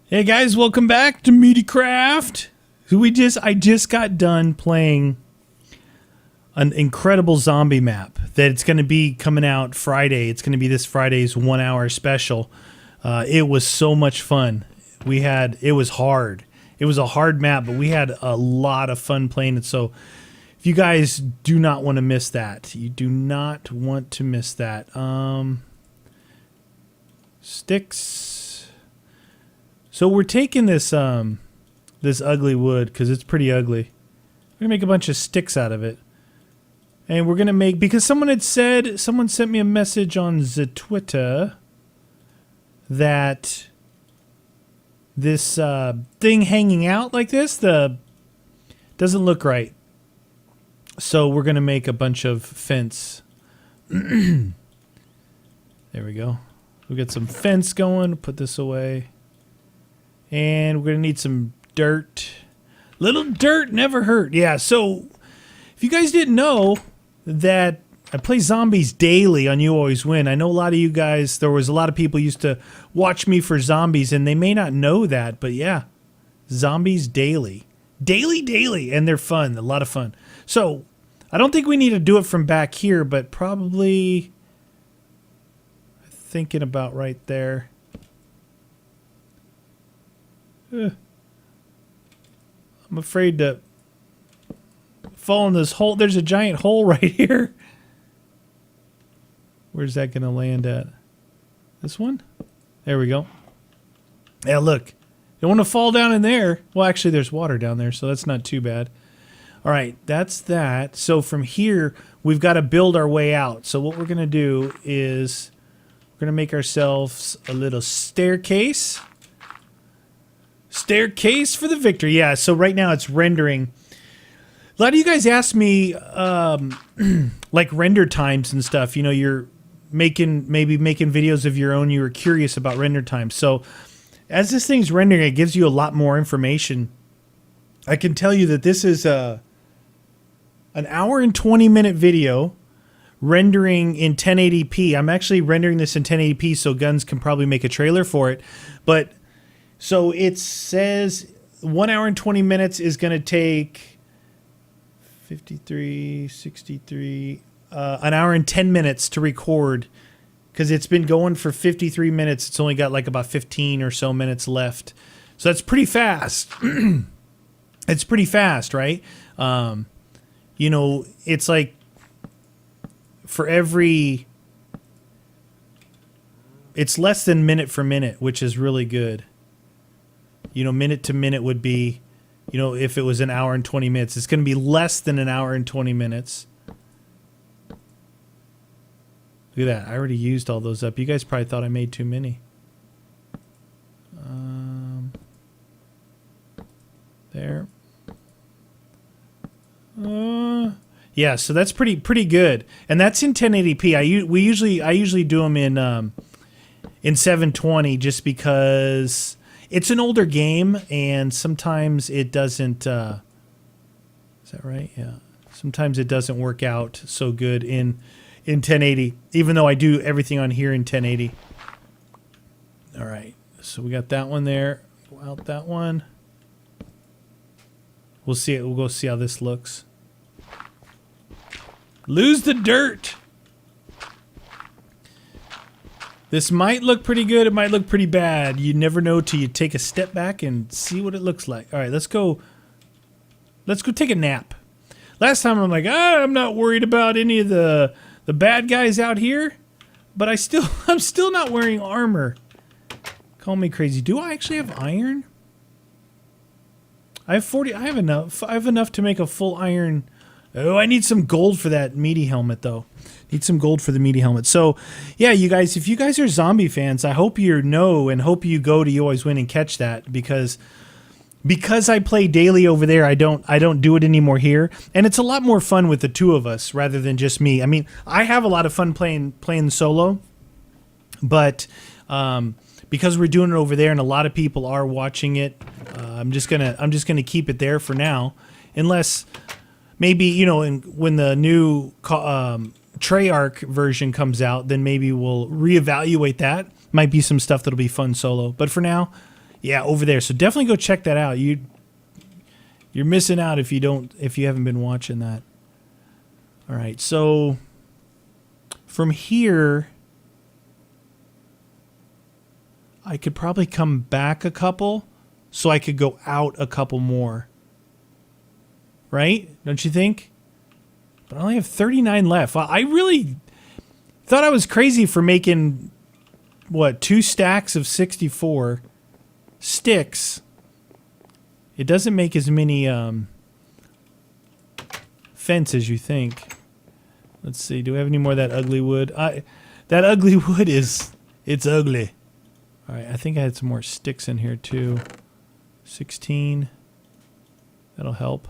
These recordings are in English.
Hey guys, welcome back to Meatycraft. I just got done playing an incredible zombie map that it's going to be coming out Friday. It's going to be this Friday's 1 hour special. It was so much fun. It was hard. It was a hard map, but we had a lot of fun playing it. So if you guys do not want to miss that, you do not want to miss that. Sticks. So we're taking this this ugly wood because it's pretty ugly. We're gonna make a bunch of sticks out of it, and we're gonna make, because someone sent me a message on the Twitter that this thing hanging out like this doesn't look right. So we're gonna make a bunch of fence. There we go. We got some fence going. Put this away. And we're going to need some dirt. Little dirt never hurt. Yeah, so if you guys didn't know that I play zombies daily on You Always Win, I know a lot of you guys, there was a lot of people used to watch me for zombies, and they may not know that, but yeah, zombies daily. Daily, and they're fun, a lot of fun. So I don't think we need to do it from back here, but probably thinking about right there. I'm afraid to fall in this hole. There's a giant hole right here. Where's that going to land at? This one? There we go. Yeah, look. Don't want to fall down in there. Well, actually, there's water down there, so that's not too bad. All right, that's that. So from here, we've got to build our way out. So what we're going to do is we're going to make ourselves a little staircase. Staircase for the victory. Yeah, so right now it's rendering. A lot of you guys ask me like render times and stuff. You know, you're maybe making videos of your own. You were curious about render times. So as this thing's rendering, it gives you a lot more information. I can tell you that this is an hour and 20-minute video rendering in 1080p. I'm actually rendering this in 1080p so Guns can probably make a trailer for it. But so it says 1 hour and 20 minutes is going to take 53, 63, an hour and 10 minutes to record, because it's been going for 53 minutes. It's only got like about 15 or so minutes left. So that's pretty fast. It's pretty fast, right? You know, it's like for every, it's less than minute for minute, which is really good. You know, minute to minute would be, you know, if it was an hour and 20 minutes, it's going to be less than an hour and 20 minutes. Look at that. I already used all those up. You guys probably thought I made too many. There. Yeah, so that's pretty good. And that's in 1080p. I usually do them in 720 just because it's an older game, and sometimes it doesn't, is that right? Yeah. Sometimes it doesn't work out so good in 1080, even though I do everything on here in 1080. All right. So we got that one there. Go out that one. We'll see it. We'll go see how this looks. Lose the dirt. This might look pretty good. It might look pretty bad. You never know till you take a step back and see what it looks like. All right, let's go take a nap. Last time I'm like, I'm not worried about any of the bad guys out here, but I'm still not wearing armor. Call me crazy. Do I actually have iron? I have 40. I have enough. I have enough to make a full iron. Oh, I need some gold for that meaty helmet, though. Need some gold for the meaty helmet. So, yeah, you guys, if you guys are zombie fans, I hope you know and hope you go to You Always Win and catch that, because I play daily over there, I don't do it anymore here, and it's a lot more fun with the two of us rather than just me. I mean, I have a lot of fun playing solo, but because we're doing it over there and a lot of people are watching it, I'm just gonna keep it there for now, unless maybe, you know, when the new Treyarch version comes out, then maybe we'll reevaluate that. Might be some stuff that'll be fun solo, but for now, Yeah, over there. So definitely go check that out. You're missing out if you haven't been watching that. All right, so from here, I could probably come back a couple, so I could go out a couple more. Right? Don't you think? But I only have 39 left. I really thought I was crazy for making, what, 2 stacks of 64 sticks. It doesn't make as many fence as you think. Let's see. Do we have any more of that ugly wood? That ugly wood it's ugly. All right. I think I had some more sticks in here too. 16. That'll help.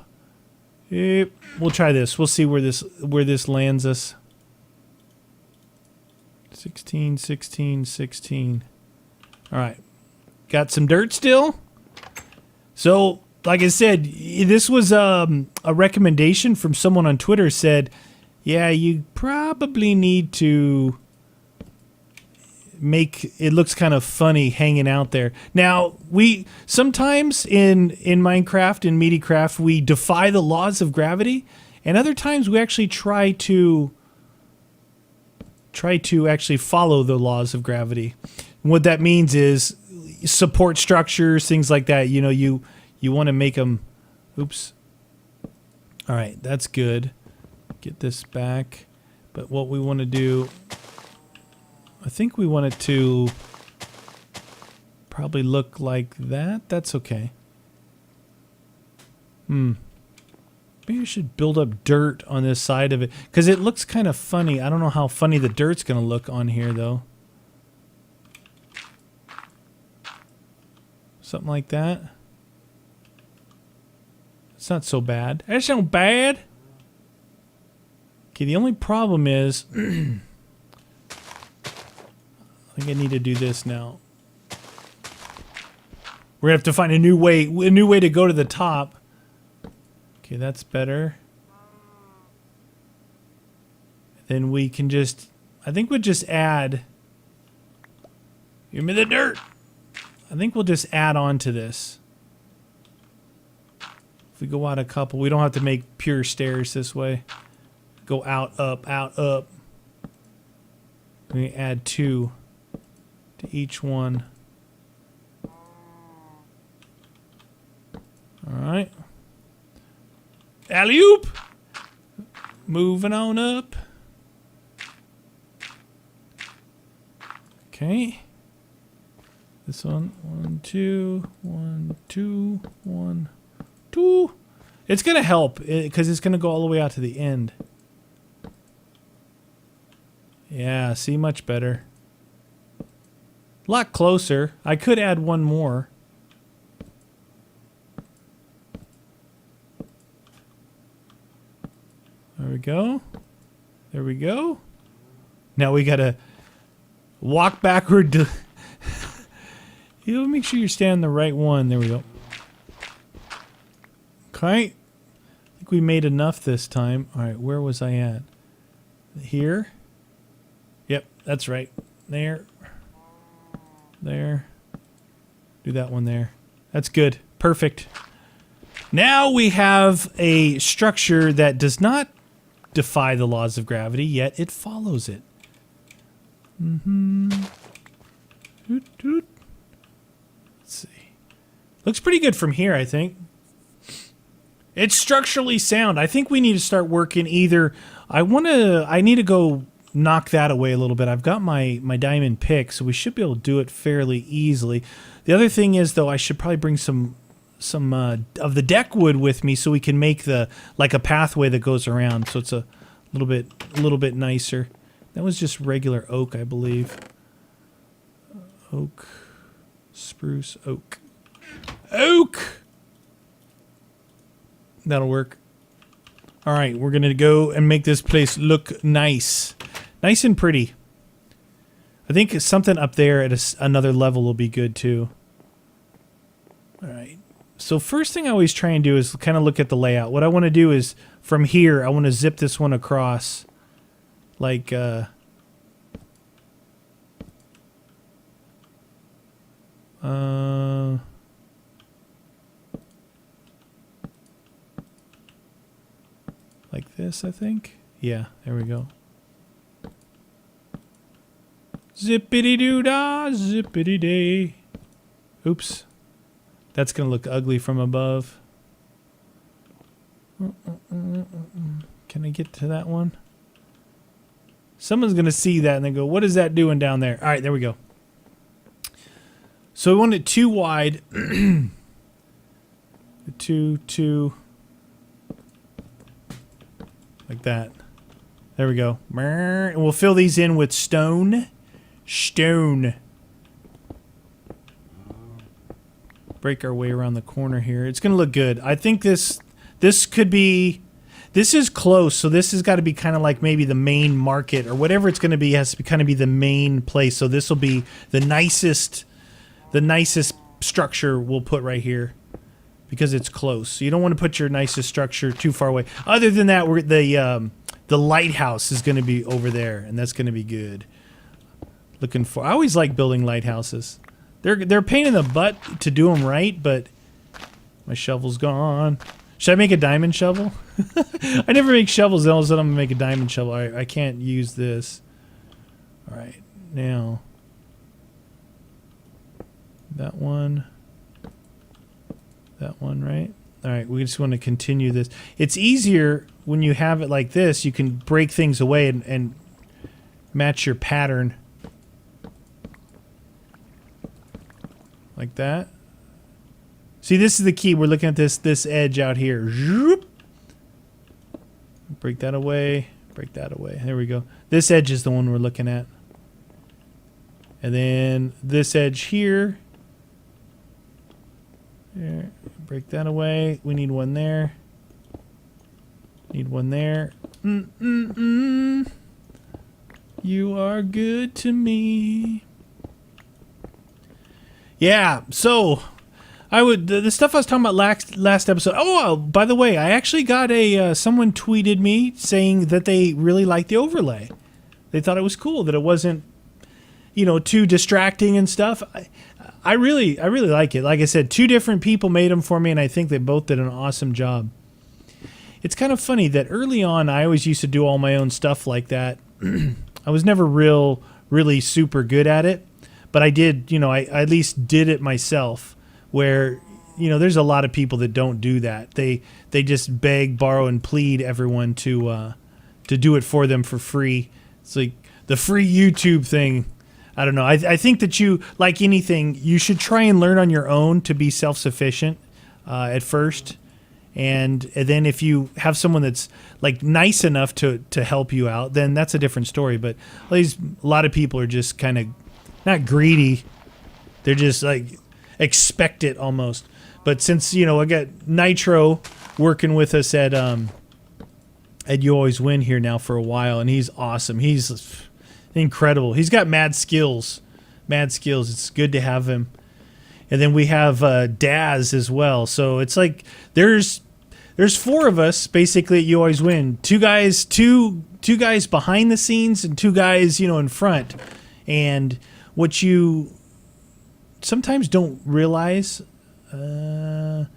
Yep. We'll try this. We'll see where this lands us. 16, 16, 16. All right. Got some dirt still. So, like I said, this was a recommendation from someone on Twitter. Said, yeah, you probably need to make it looks kind of funny hanging out there. Now, we sometimes in Minecraft and Meatycraft, we defy the laws of gravity, and other times we actually try to actually follow the laws of gravity. And what that means is support structures, things like that. You know, you want to make them. Oops. All right, that's good. Get this back. But what we want to do, I think we want it to probably look like that. That's okay. Maybe I should build up dirt on this side of it, because it looks kind of funny. I don't know how funny the dirt's going to look on here, though. Something like that. It's not so bad. That's not bad. Okay, the only problem is I think I need to do this now. We're gonna have to find a new way to go to the top. Okay, that's better. Then we can just, I think we'll just add, give me the dirt. I think we'll just add on to this. If we go out a couple, we don't have to make pure stairs this way. Go out, up, out, up. We add 2 to each one. Alright. Alley-oop! Moving on up. Okay. This one. 1, 2, 1, 2, 1, 2. It's going to help because it's going to go all the way out to the end. Yeah, see, much better. A lot closer. I could add one more. There we go. There we go. Now we gotta walk backward to make sure you're standing the right one. There we go. Okay. I think we made enough this time. Alright, where was I at? Here? Yep, that's right. There. There. Do that one there. That's good. Perfect. Now we have a structure that does not defy the laws of gravity, yet it follows it. Let's see. Looks pretty good from here, I think. It's structurally sound. I think we need to start working either. I need to go knock that away a little bit. I've got my diamond pick, so we should be able to do it fairly easily. The other thing is, though, I should probably bring some of the deck wood with me so we can make like a pathway that goes around, so it's a little bit nicer. That was just regular oak, I believe. Oak, spruce, oak. That'll work. All right, we're gonna go and make this place look nice and pretty. I think something up there at another level will be good too. All right. So first thing I always try and do is kind of look at the layout. What I want to do is from here, I want to zip this one across like Like this, I think. Yeah, there we go. Zippity-doo-dah, zippity-day. Oops. That's going to look ugly from above. Can I get to that one? Someone's going to see that and they go, what is that doing down there? All right, there we go. So we want it too wide. two. Like that. There we go. And we'll fill these in with stone. Break our way around the corner here. It's going to look good. I think this could be... This is close, so this has got to be kind of like maybe the main market or whatever it's going to be has to kind of be the main place. So this will be the nicest structure we'll put right here because it's close. So you don't want to put your nicest structure too far away. Other than that, the lighthouse is going to be over there, and that's going to be good. I always like building lighthouses. They're a pain in the butt to do them right, but my shovel's gone. Should I make a diamond shovel? I never make shovels, and all of a sudden I'm going to make a diamond shovel. All right, I can't use this. All right, now. That one, right? All right, we just want to continue this. It's easier when you have it like this. You can break things away and match your pattern. Like that. See, this is the key. We're looking at this edge out here. Break that away. Break that away. There we go. This edge is the one we're looking at. And then this edge here. There. Break that away. We need one there. Need one there. You are good to me. Yeah, so... the stuff I was talking about last episode. Oh, by the way, I actually got someone tweeted me saying that they really liked the overlay. They thought it was cool that it wasn't, too distracting and stuff. I really like it. Like I said, 2 different people made them for me, and I think they both did an awesome job. It's kind of funny that early on, I always used to do all my own stuff like that. I was never really super good at it, but I did. I at least did it myself. Where, there's a lot of people that don't do that. They just beg, borrow, and plead everyone to do it for them for free. It's like the free YouTube thing. I don't know. I think that you, like anything, you should try and learn on your own to be self-sufficient at first. And then if you have someone that's like nice enough to help you out, then that's a different story. But a lot of people are just kind of not greedy. They're just like... expect it almost. But since I got Nitro working with us at You Always Win here now for a while, and he's awesome. He's incredible. He's got mad skills. It's good to have him. And then we have Daz as well. So it's like there's 4 of us basically at You Always Win. Two guys behind the scenes and 2 guys in front. And what you sometimes don't realize, I'm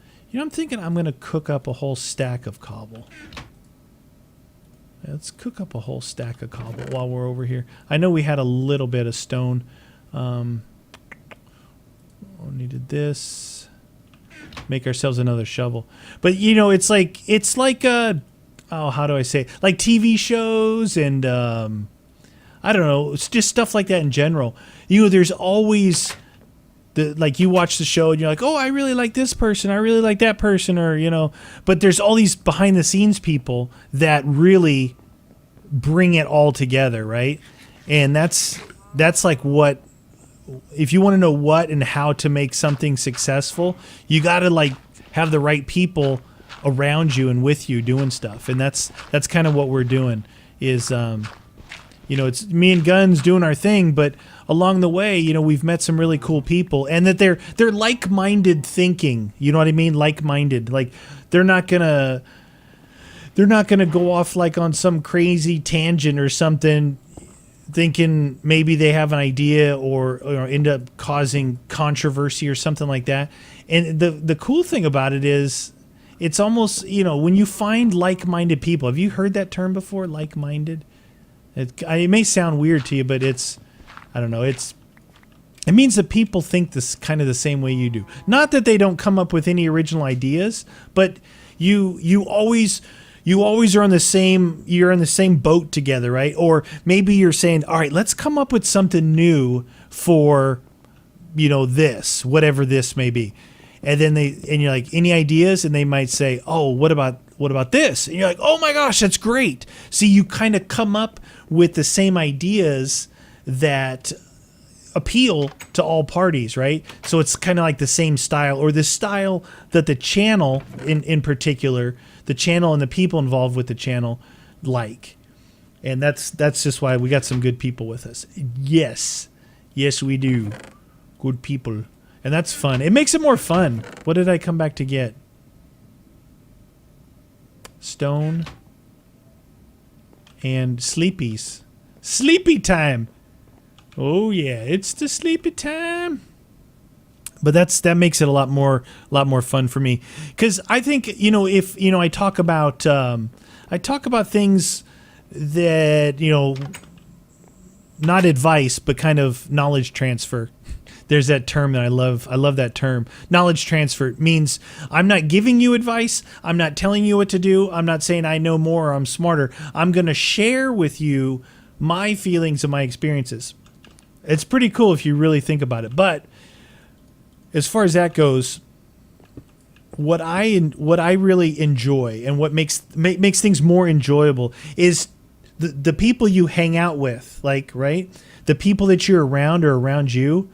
thinking I'm going to cook up a whole stack of cobble. Let's cook up a whole stack of cobble while we're over here. I know we had a little bit of stone. Needed this. Make ourselves another shovel. But, it's like how do I say it? Like TV shows and, I don't know, it's just stuff like that in general. There's always... like you watch the show and you're like, oh, I really like this person, I really like that person, or but there's all these behind the scenes people that really bring it all together, right? And that's like what, if you want to know what and how to make something successful, you got to like have the right people around you and with you doing stuff. And that's kind of what we're doing is it's me and Guns doing our thing, but along the way, we've met some really cool people, and that they're like-minded thinking. You know what I mean? Like-minded. Like they're not gonna go off like on some crazy tangent or something, thinking maybe they have an idea or end up causing controversy or something like that. And the cool thing about it is it's almost, you know, when you find like-minded people. Have you heard that term before, like-minded? It may sound weird to you, but it's, I don't know, it means that people think this kind of the same way you do. Not that they don't come up with any original ideas, but you always are on the same, you're in the same boat together, right? Or maybe you're saying, all right, let's come up with something new for, you know, this, whatever this may be. And then you're like, any ideas? And they might say, oh, what about this? And you're like, oh my gosh, that's great. See, you kind of come up with the same ideas that appeal to all parties, right? So it's kind of like the same style, or the style that the channel in particular, the channel and the people involved with the channel like. And that's just why we got some good people with us. Yes, we do. Good people. And that's fun. It makes it more fun. What did I come back to get? Stone and sleepies. Sleepy time. Oh yeah, it's the sleepy time. But that makes it a lot more fun for me, because I think, you know, if, you know, I talk about things that, you know, not advice but kind of knowledge transfer. There's that term that I love. I love that term. Knowledge transfer means I'm not giving you advice. I'm not telling you what to do. I'm not saying I know more or I'm smarter. I'm going to share with you my feelings and my experiences. It's pretty cool if you really think about it. But as far as that goes, what I really enjoy and what makes things more enjoyable is the people you hang out with, like, right? The people that you're around or around you.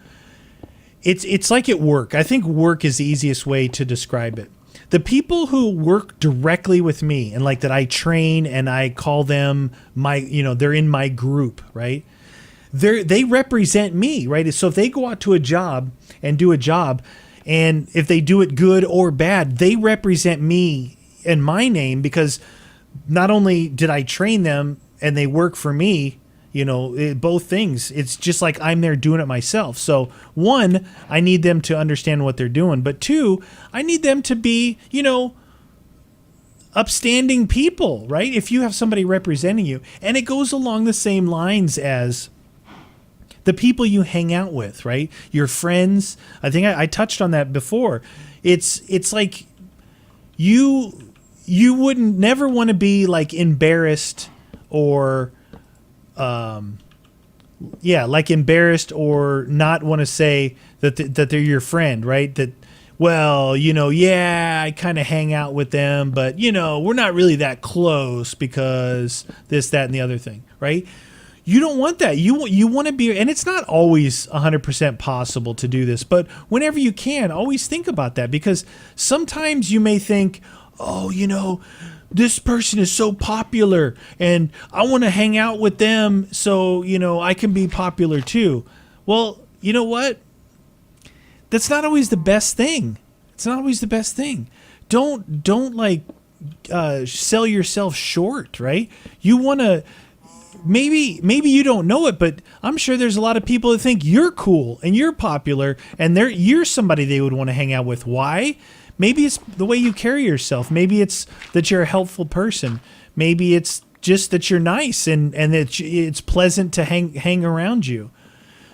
It's like at work. I think work is the easiest way to describe it. The people who work directly with me and like that I train and I call them my, you know, they're in my group, right? They represent me, right? So if they go out to a job and do a job, and if they do it good or bad, they represent me and my name, because not only did I train them and they work for me, you know, both things. It's just like I'm there doing it myself. So one, I need them to understand what they're doing. But two, I need them to be, you know, upstanding people, right? If you have somebody representing you. And it goes along the same lines as the people you hang out with, right? Your friends. I think I touched on that before. It's like you wouldn't never want to be like embarrassed or like embarrassed or not want to say that they're your friend, right? That, well, you know, yeah, I kind of hang out with them, but, you know, we're not really that close because this, that, and the other thing, right? You don't want that. You want to be, and it's not always 100% possible to do this, but whenever you can, always think about that, because sometimes you may think, oh, you know, this person is so popular and I want to hang out with them so, you know, I can be popular too. Well, you know what? That's not always the best thing. It's not always the best thing. Don't like sell yourself short, right? You want to, maybe you don't know it, but I'm sure there's a lot of people that think you're cool and you're popular and you're somebody they would want to hang out with. Why? Maybe it's the way you carry yourself. Maybe it's that you're a helpful person. Maybe it's just that you're nice and that it's pleasant to hang around you.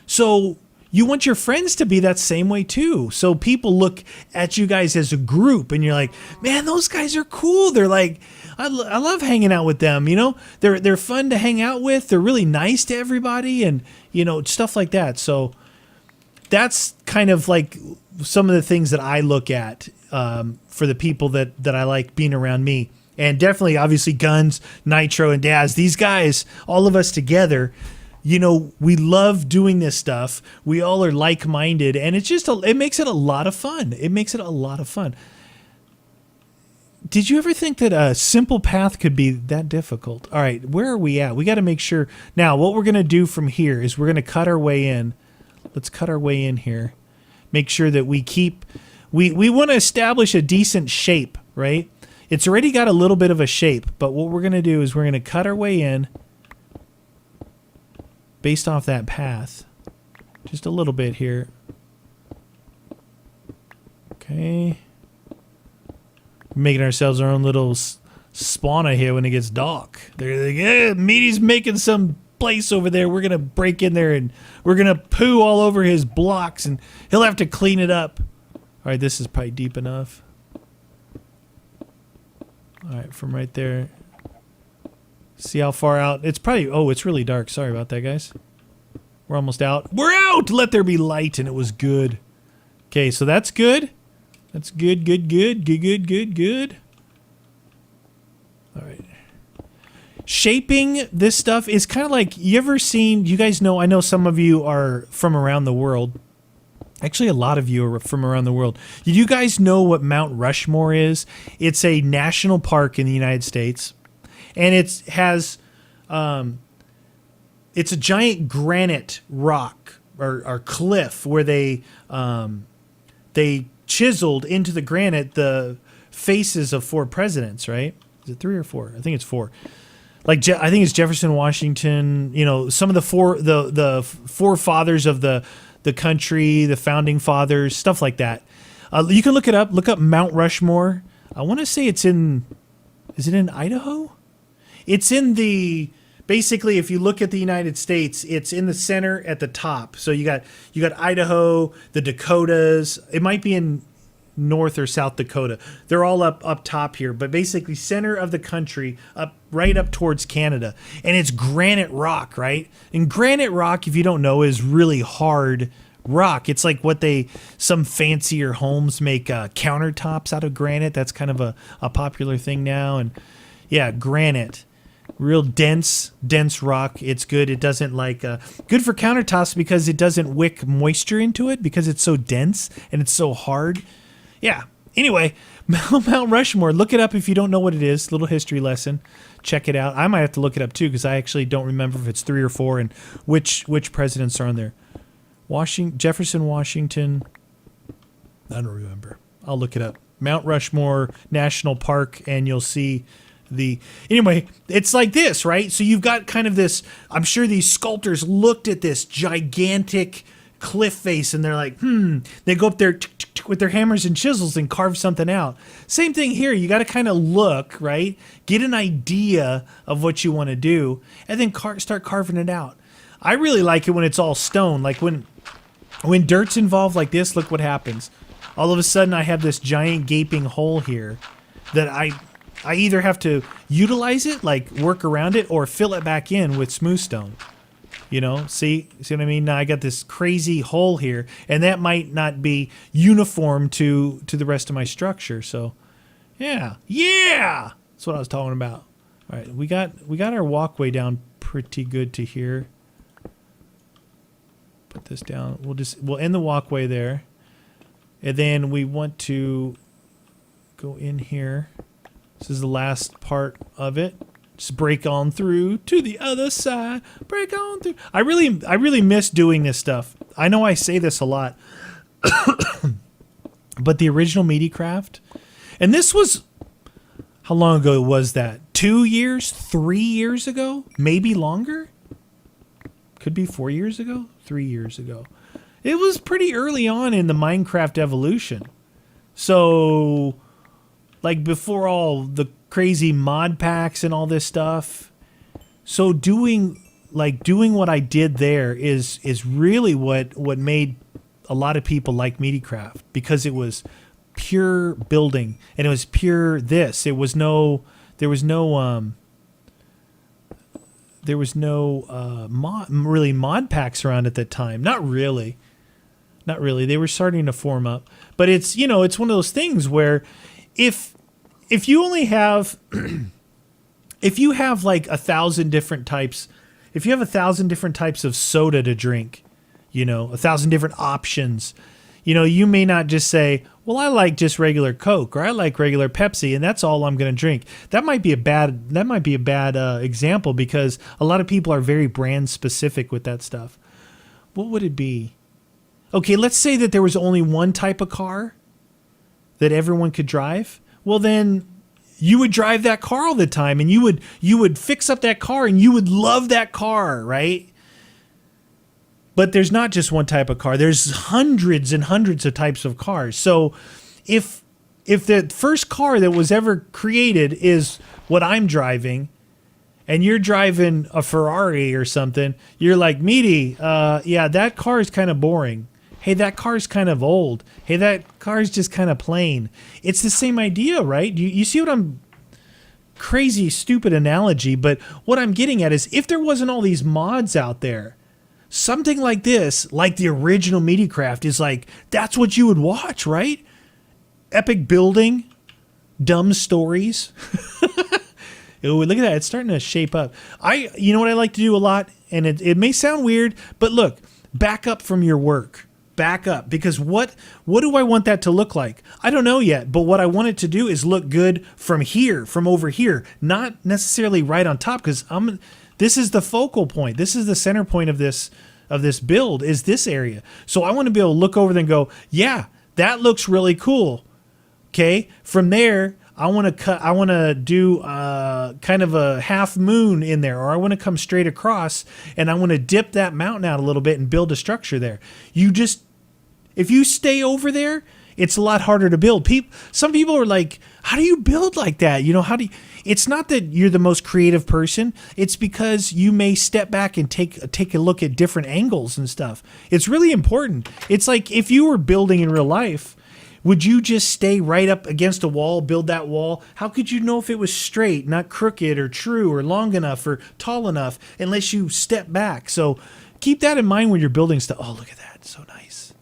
So you want your friends to be that same way too. So people look at you guys as a group and you're like, man, those guys are cool. They're like, I love hanging out with them. You know, they're fun to hang out with. They're really nice to everybody and, you know, stuff like that. So that's kind of like some of the things that I look at for the people that I like being around me. And definitely, obviously, Guns, Nitro, and Daz, these guys, all of us together, you know, we love doing this stuff. We all are like-minded, and it's just, it makes it a lot of fun. It makes it a lot of fun. Did you ever think that a simple path could be that difficult? All right, where are we at? We got to make sure. Now, what we're going to do from here is we're going to cut our way in. Let's cut our way in here. Make sure that we keep, we want to establish a decent shape, right? It's already got a little bit of a shape, but what we're going to do is we're going to cut our way in based off that path. Just a little bit here. Okay. making ourselves our own little spawner here when it gets dark. They're like, yeah, Meaty's making some place over there. We're going to break in there and we're going to poo all over his blocks and he'll have to clean it up. All right, this is probably deep enough. All right, from right there. See how far out? It's probably, oh, it's really dark. Sorry about that, guys. We're almost out. We're out! Let there be light, and it was good. Okay, so that's good. That's good, good, good, good, good, good, good. All right. Shaping this stuff is kind of like, you ever seen, you guys know, I know some of you are from around the world. Actually, a lot of you are from around the world. Did you guys know what Mount Rushmore is? It's a national park in the United States. And it has, it's a giant granite rock or cliff where they chiseled into the granite the faces of 4 presidents, right? Is it 3 or 4? I think it's 4. Like I think it's Jefferson, Washington. You know, some of the forefathers of the country, the founding fathers, stuff like that. You can look it up. Look up Mount Rushmore. I want to say it's in. Is it in Idaho? It's in the, basically, if you look at the United States, it's in the center at the top. So you got Idaho, the Dakotas. It might be in North or South Dakota. They're all up top here, but basically center of the country, right up towards Canada. And it's granite rock, right? And granite rock, if you don't know, is really hard rock. It's like what some fancier homes make countertops out of granite. That's kind of a popular thing now. And yeah, granite. Real dense rock. It's good. It doesn't good for countertops because it doesn't wick moisture into it because it's so dense and it's so hard. Yeah. Anyway, Mount Rushmore. Look it up if you don't know what it is. Little history lesson. Check it out. I might have to look it up too because I actually don't remember if it's 3 or 4 and which presidents are on there. Jefferson, Washington. I don't remember. I'll look it up. Mount Rushmore National Park, and you'll see. Anyway, it's like this, right? So you've got kind of this, I'm sure these sculptors looked at this gigantic cliff face and they're like, they go up there with their hammers and chisels and carve something out. Same thing here. You got to kind of look, right? Get an idea of what you want to do and then start carving it out. I really like it when it's all stone. Like when dirt's involved like this, look what happens. All of a sudden I have this giant gaping hole here that I either have to utilize it, like work around it, or fill it back in with smooth stone. You know, see what I mean? Now I got this crazy hole here, and that might not be uniform to the rest of my structure. So, yeah, that's what I was talking about. All right, we got our walkway down pretty good to here. Put this down. We'll end the walkway there, and then we want to go in here. This is the last part of it. Just break on through to the other side. Break on through. I really miss doing this stuff. I know I say this a lot. But the original Meatycraft, and this was, how long ago was that? 2 years? 3 years ago? Maybe longer? Could be 4 years ago? 3 years ago. It was pretty early on in the Minecraft evolution. So, like before all the crazy mod packs and all this stuff. So doing what I did there is really what made a lot of people like Meatycraft, because it was pure building and it was pure this. There was no mod packs around at that time. Not really. They were starting to form up, but it's one of those things where if you only have if you have like 1,000 different types, if you have 1,000 different types of soda to drink, 1,000 different options, you may not just say, well, I like just regular Coke, or I like regular Pepsi, and that's all I'm going to drink. That might be a bad example, because a lot of people are very brand specific with that stuff. What would it be? Okay, let's say that there was only one type of car that everyone could drive. Well, then you would drive that car all the time, and you would fix up that car, and you would love that car, right? But there's not just one type of car. There's hundreds and hundreds of types of cars. So if if the first car that was ever created is what I'm driving, and you're driving a Ferrari or something, you're like, Meaty, yeah, that car is kind of boring. Hey, that car's kind of old. Hey, that car's just kind of plain. It's the same idea, right? You see what I'm... Crazy, stupid analogy, but what I'm getting at is if there wasn't all these mods out there, something like this, like the original Meatycraft, is like, that's what you would watch, right? Epic building, dumb stories. Ooh, look at that. It's starting to shape up. You know what I like to do a lot, and it may sound weird, but look, back up from your work. Back up, because what do I want that to look like? I don't know yet, but what I want it to do is look good from here, from over here, not necessarily right on top, because this is the focal point. This is the center point of this build, is this area. So I want to be able to look over there and go, yeah, that looks really cool. Okay, from there, I want to do kind of a half moon in there, or I want to come straight across and I want to dip that mountain out a little bit and build a structure there. If you stay over there, it's a lot harder to build. Some people are like, how do you build like that? You know, it's not that you're the most creative person. It's because you may step back and take a look at different angles and stuff. It's really important. It's like if you were building in real life, would you just stay right up against a wall, build that wall? How could you know if it was straight, not crooked or true or long enough or tall enough unless you step back? So keep that in mind when you're building stuff. Oh, look at that. It's so nice.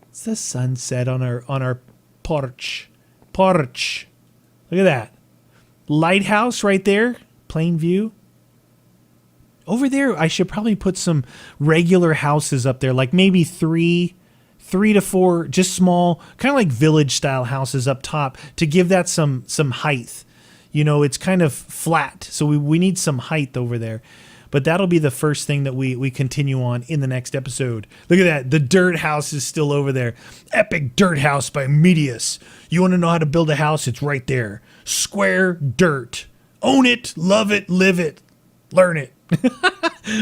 It's the sunset on our porch. Porch. Look at that. Lighthouse right there. Plain view. Over there, I should probably put some regular houses up there, like maybe three to four, just small, kind of like village style houses up top to give that some height. You know, it's kind of flat, so we need some height over there. But that'll be the first thing that we continue on in the next episode. Look at that. The dirt house is still over there. Epic Dirt House by Meatius. You want to know how to build a house? It's right there. Square dirt. Own it, love it, live it, learn it.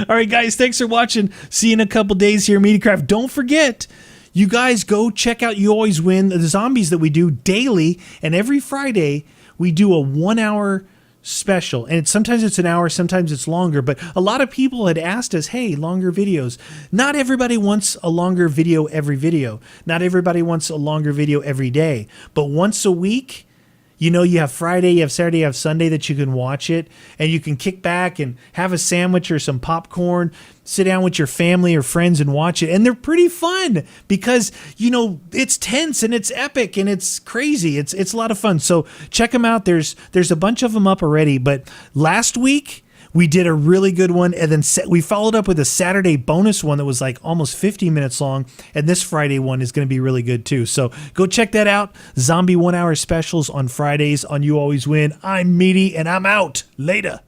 All right, guys. Thanks for watching. See you in a couple days here, Meatycraft. Don't forget, you guys go check out You Always Win, the zombies that we do daily. And every Friday, we do a 1 hour special, and sometimes it's an hour, sometimes it's longer, but a lot of people had asked us, hey, longer videos. Not everybody wants a longer video every video. Not everybody wants a longer video every day, but once a week, you know, you have Friday, you have Saturday, you have Sunday that you can watch it, and you can kick back and have a sandwich or some popcorn, sit down with your family or friends and watch it. And they're pretty fun because, you know, it's tense and it's epic and it's crazy. It's a lot of fun. So check them out. There's a bunch of them up already, but last week we did a really good one, and then we followed up with a Saturday bonus one that was like almost 50 minutes long, and this Friday one is going to be really good too. So go check that out. Zombie 1 hour specials on Fridays on You Always Win. I'm Meaty, and I'm out. Later.